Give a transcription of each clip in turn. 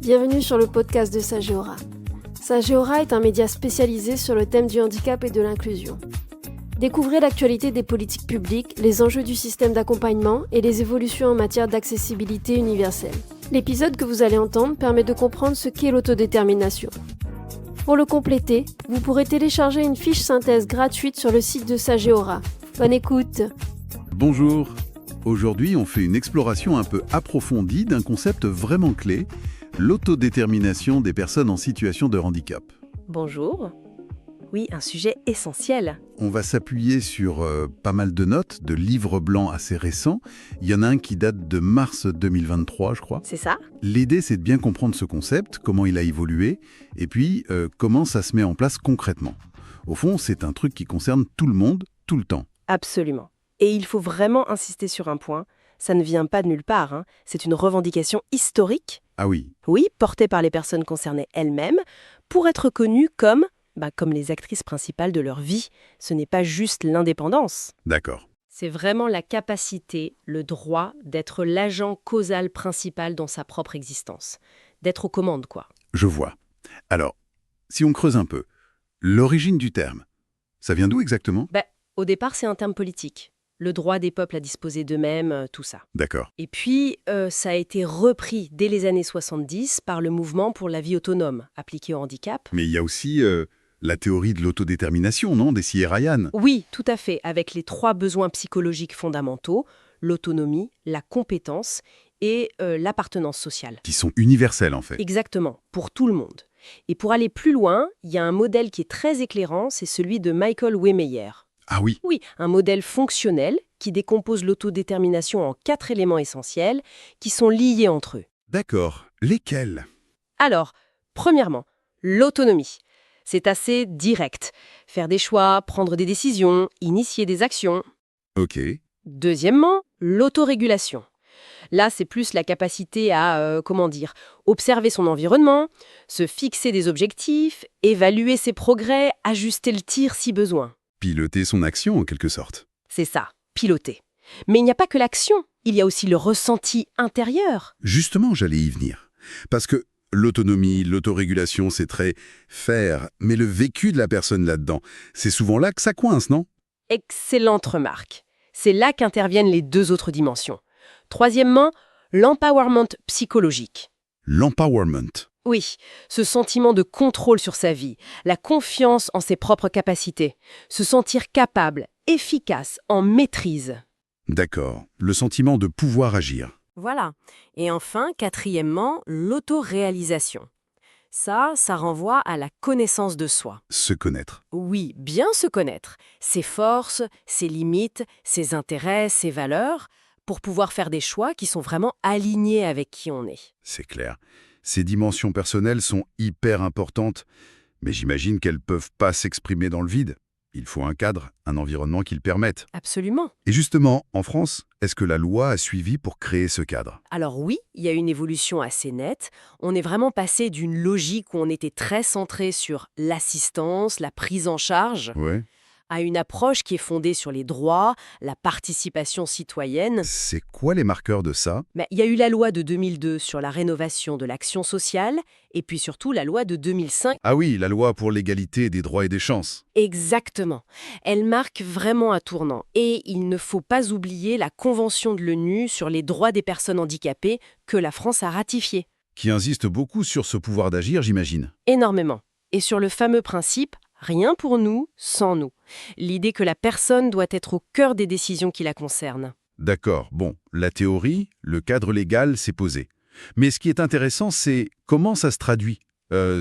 Bienvenue sur le podcast de Sageora. Sageora est un média spécialisé sur le thème du handicap et de l'inclusion. Découvrez l'actualité des politiques publiques, les enjeux du système d'accompagnement et les évolutions en matière d'accessibilité universelle. L'épisode que vous allez entendre permet de comprendre ce qu'est l'autodétermination. Pour le compléter, vous pourrez télécharger une fiche synthèse gratuite sur le site de Sageora. Bonne écoute! Bonjour. Aujourd'hui, on fait une exploration un peu approfondie d'un concept vraiment clé, l'autodétermination des personnes en situation de handicap. Bonjour. Oui, un sujet essentiel. On va s'appuyer sur pas mal de notes, de livres blancs assez récents. Il y en a un qui date de mars 2023, je crois. C'est ça? L'idée, c'est de bien comprendre ce concept, comment il a évolué, et puis comment ça se met en place concrètement. Au fond, c'est un truc qui concerne tout le monde, tout le temps. Absolument. Et il faut vraiment insister sur un point. Ça ne vient pas de nulle part, hein. C'est une revendication historique. Ah oui. Oui, portée par les personnes concernées elles-mêmes, pour être connues comme les actrices principales de leur vie. Ce n'est pas juste l'indépendance. D'accord. C'est vraiment la capacité, le droit d'être l'agent causal principal dans sa propre existence. D'être aux commandes, quoi. Je vois. Alors, si on creuse un peu, l'origine du terme, ça vient d'où exactement? Au départ, c'est un terme politique. Le droit des peuples à disposer d'eux-mêmes, tout ça. D'accord. Et puis, ça a été repris dès les années 70 par le mouvement pour la vie autonome, appliqué au handicap. Mais il y a aussi la théorie de l'autodétermination, non, des C. Ryan. Oui, tout à fait, avec les 3 besoins psychologiques fondamentaux, l'autonomie, la compétence et l'appartenance sociale. Qui sont universels, en fait. Exactement, pour tout le monde. Et pour aller plus loin, il y a un modèle qui est très éclairant, c'est celui de Michael Wehmeyer. Ah oui. Oui, un modèle fonctionnel qui décompose l'autodétermination en 4 éléments essentiels qui sont liés entre eux. D'accord. Lesquels? Alors, premièrement, l'autonomie. C'est assez direct. Faire des choix, prendre des décisions, initier des actions. Ok. Deuxièmement, l'autorégulation. Là, c'est plus la capacité à, observer son environnement, se fixer des objectifs, évaluer ses progrès, ajuster le tir si besoin. Piloter son action, en quelque sorte. C'est ça, piloter. Mais il n'y a pas que l'action, il y a aussi le ressenti intérieur. Justement, j'allais y venir. Parce que l'autonomie, l'autorégulation, c'est très faire, mais le vécu de la personne là-dedans, c'est souvent là que ça coince, non? Excellente remarque. C'est là qu'interviennent les 2 autres dimensions. Troisièmement, l'empowerment psychologique. L'empowerment. Oui, ce sentiment de contrôle sur sa vie, la confiance en ses propres capacités, se sentir capable, efficace, en maîtrise. D'accord. Le sentiment de pouvoir agir. Voilà. Et enfin, quatrièmement, l'autoréalisation. Ça renvoie à la connaissance de soi. Se connaître. Oui, bien se connaître. Ses forces, ses limites, ses intérêts, ses valeurs, pour pouvoir faire des choix qui sont vraiment alignés avec qui on est. C'est clair. Ces dimensions personnelles sont hyper importantes, mais j'imagine qu'elles ne peuvent pas s'exprimer dans le vide. Il faut un cadre, un environnement qui le permette. Absolument. Et justement, en France, est-ce que la loi a suivi pour créer ce cadre? Alors oui, il y a une évolution assez nette. On est vraiment passé d'une logique où on était très centré sur l'assistance, la prise en charge, Ouais. à une approche qui est fondée sur les droits, la participation citoyenne. C'est quoi les marqueurs de ça? Mais il y a eu la loi de 2002 sur la rénovation de l'action sociale, et puis surtout la loi de 2005. Ah oui, la loi pour l'égalité des droits et des chances. Exactement. Elle marque vraiment un tournant. Et il ne faut pas oublier la Convention de l'ONU sur les droits des personnes handicapées que la France a ratifiée. Qui insiste beaucoup sur ce pouvoir d'agir, j'imagine. Énormément. Et sur le fameux principe « rien pour nous, sans nous ». L'idée que la personne doit être au cœur des décisions qui la concernent. D'accord, bon, la théorie, le cadre légal, c'est posé. Mais ce qui est intéressant, c'est comment ça se traduit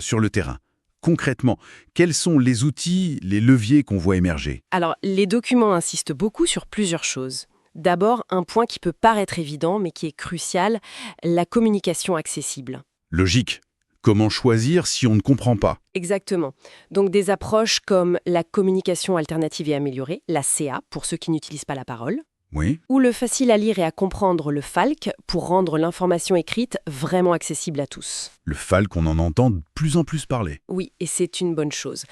sur le terrain. Concrètement, quels sont les outils, les leviers qu'on voit émerger? Alors, les documents insistent beaucoup sur plusieurs choses. D'abord, un point qui peut paraître évident, mais qui est crucial, la communication accessible. Logique. Comment choisir si on ne comprend pas? Exactement. Donc des approches comme la communication alternative et améliorée, la CA, pour ceux qui n'utilisent pas la parole, Oui. ou le facile à lire et à comprendre, le FALC, pour rendre l'information écrite vraiment accessible à tous. Le FALC, on en entend de plus en plus parler. Oui, et c'est une bonne chose.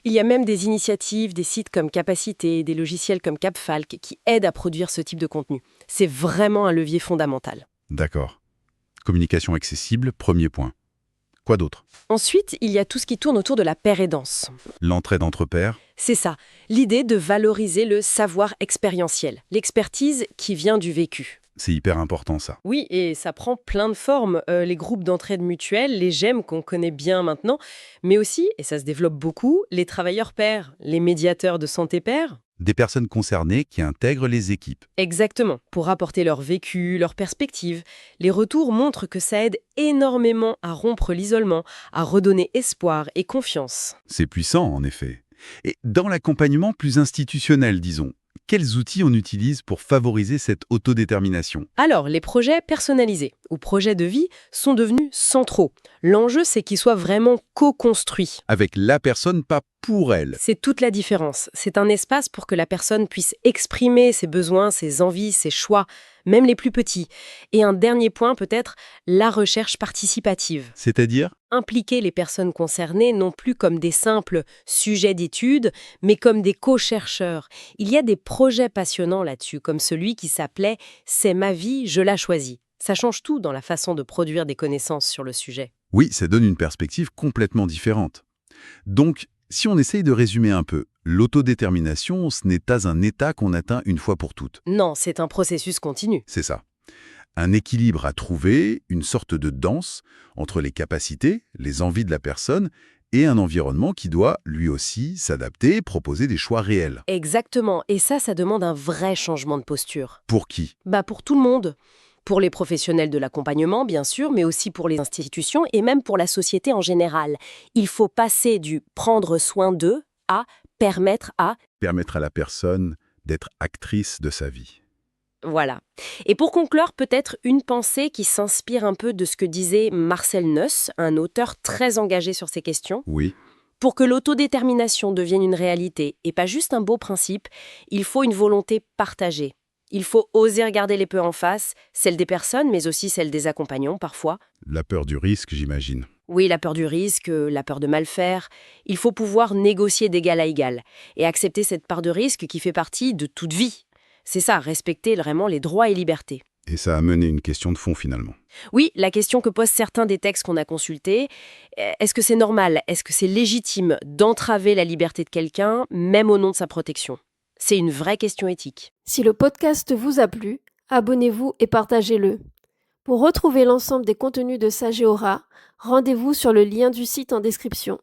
Il y a même des initiatives, des sites comme Capacité, des logiciels comme CapFalc qui aident à produire ce type de contenu. C'est vraiment un levier fondamental. D'accord. Communication accessible, premier point. Quoi d'autre? Ensuite, il y a tout ce qui tourne autour de la paire aidance. L'entraide entre pairs? C'est ça, l'idée de valoriser le savoir expérientiel, l'expertise qui vient du vécu. C'est hyper important ça. Oui, et ça prend plein de formes. Les groupes d'entraide mutuelle, les GEM qu'on connaît bien maintenant, mais aussi, et ça se développe beaucoup, les travailleurs pairs, les médiateurs de santé pairs. Des personnes concernées qui intègrent les équipes. Exactement, pour apporter leur vécu, leur perspective. Les retours montrent que ça aide énormément à rompre l'isolement, à redonner espoir et confiance. C'est puissant, en effet. Et dans l'accompagnement plus institutionnel, disons, quels outils on utilise pour favoriser cette autodétermination? Alors, les projets personnalisés ou projets de vie sont devenus centraux. L'enjeu, c'est qu'ils soient vraiment co-construits. Avec la personne, pas pour elle. C'est toute la différence. C'est un espace pour que la personne puisse exprimer ses besoins, ses envies, ses choix, même les plus petits. Et un dernier point peut-être, la recherche participative. C'est-à-dire? Impliquer les personnes concernées non plus comme des simples sujets d'études, mais comme des co-chercheurs. Il y a des projets passionnants là-dessus, comme celui qui s'appelait « C'est ma vie, je la choisis ». Ça change tout dans la façon de produire des connaissances sur le sujet. Oui, ça donne une perspective complètement différente. Donc, si on essaye de résumer un peu, l'autodétermination, ce n'est pas un état qu'on atteint une fois pour toutes. Non, c'est un processus continu. C'est ça. Un équilibre à trouver, une sorte de danse entre les capacités, les envies de la personne et un environnement qui doit, lui aussi, s'adapter et proposer des choix réels. Exactement, et ça demande un vrai changement de posture. Pour qui? Pour tout le monde. Pour les professionnels de l'accompagnement, bien sûr, mais aussi pour les institutions et même pour la société en général. Il faut passer du « prendre soin d'eux » à « permettre à ». Permettre à la personne d'être actrice de sa vie. Voilà. Et pour conclure, peut-être une pensée qui s'inspire un peu de ce que disait Marcel Neuss, un auteur très engagé sur ces questions. Oui. Pour que l'autodétermination devienne une réalité et pas juste un beau principe, il faut une volonté partagée. Il faut oser regarder les peurs en face, celles des personnes, mais aussi celles des accompagnants parfois. La peur du risque, j'imagine. Oui, la peur du risque, la peur de mal faire. Il faut pouvoir négocier d'égal à égal et accepter cette part de risque qui fait partie de toute vie. C'est ça, respecter vraiment les droits et libertés. Et ça a mené une question de fond finalement. Oui, la question que posent certains des textes qu'on a consultés, est-ce que c'est normal, est-ce que c'est légitime d'entraver la liberté de quelqu'un, même au nom de sa protection? C'est une vraie question éthique. Si le podcast vous a plu, abonnez-vous et partagez-le. Pour retrouver l'ensemble des contenus de Sageora, rendez-vous sur le lien du site en description.